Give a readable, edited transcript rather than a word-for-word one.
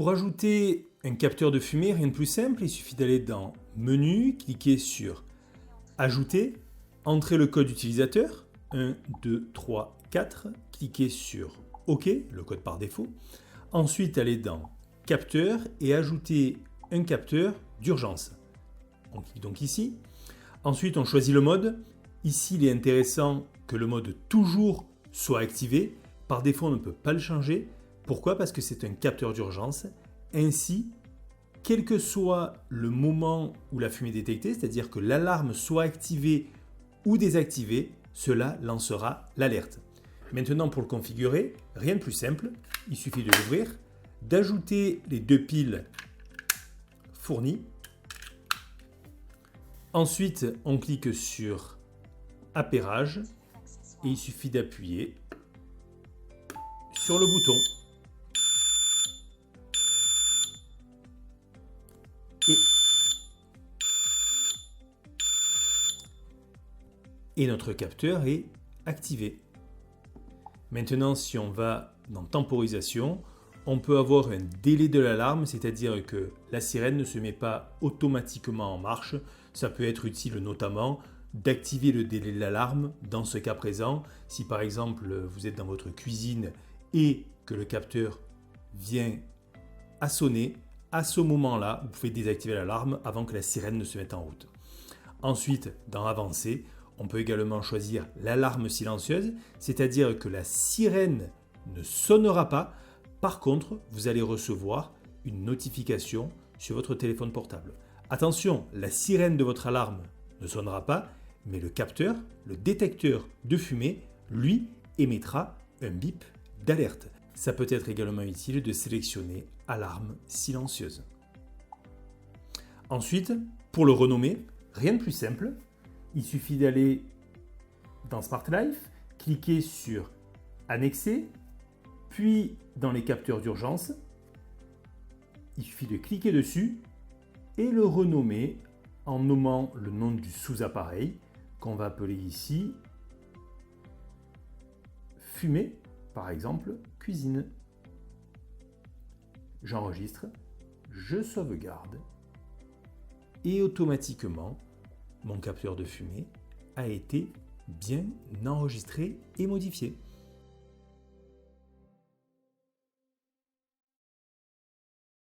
Pour ajouter un capteur de fumée, rien de plus simple, il suffit d'aller dans Menu, cliquer sur Ajouter, entrer le code utilisateur, 1, 2, 3, 4, cliquer sur OK, le code par défaut. Ensuite, aller dans Capteur et ajouter un capteur d'urgence. On clique donc ici. Ensuite, on choisit le mode. Ici, il est intéressant que le mode toujours soit activé. Par défaut, on ne peut pas le changer. Pourquoi? Parce que c'est un capteur d'urgence. Ainsi, quel que soit le moment où la fumée est détectée, c'est-à-dire que l'alarme soit activée ou désactivée, cela lancera l'alerte. Maintenant, pour le configurer, rien de plus simple. Il suffit de l'ouvrir, d'ajouter les 2 piles fournies. Ensuite, on clique sur Appairage et il suffit d'appuyer sur le bouton. Et notre capteur est activé. Maintenant, si on va dans Temporisation, on peut avoir un délai de l'alarme, c'est-à-dire que la sirène ne se met pas automatiquement en marche. Ça peut être utile notamment d'activer le délai de l'alarme dans ce cas présent. Si par exemple vous êtes dans votre cuisine et que le capteur vient à sonner, à ce moment-là, vous pouvez désactiver l'alarme avant que la sirène ne se mette en route. Ensuite, dans Avancée, on peut également choisir l'alarme silencieuse, c'est-à-dire que la sirène ne sonnera pas. Par contre, vous allez recevoir une notification sur votre téléphone portable. Attention, la sirène de votre alarme ne sonnera pas, mais le capteur, le détecteur de fumée, lui, émettra un bip d'alerte. Ça peut être également utile de sélectionner alarme silencieuse. Ensuite, pour le renommer, rien de plus simple. Il suffit d'aller dans Smart Life, cliquer sur Annexer, puis dans les capteurs d'urgence, il suffit de cliquer dessus et le renommer en nommant le nom du sous-appareil qu'on va appeler ici fumée, par exemple cuisine. J'enregistre, je sauvegarde et automatiquement mon capteur de fumée a été bien enregistré et modifié.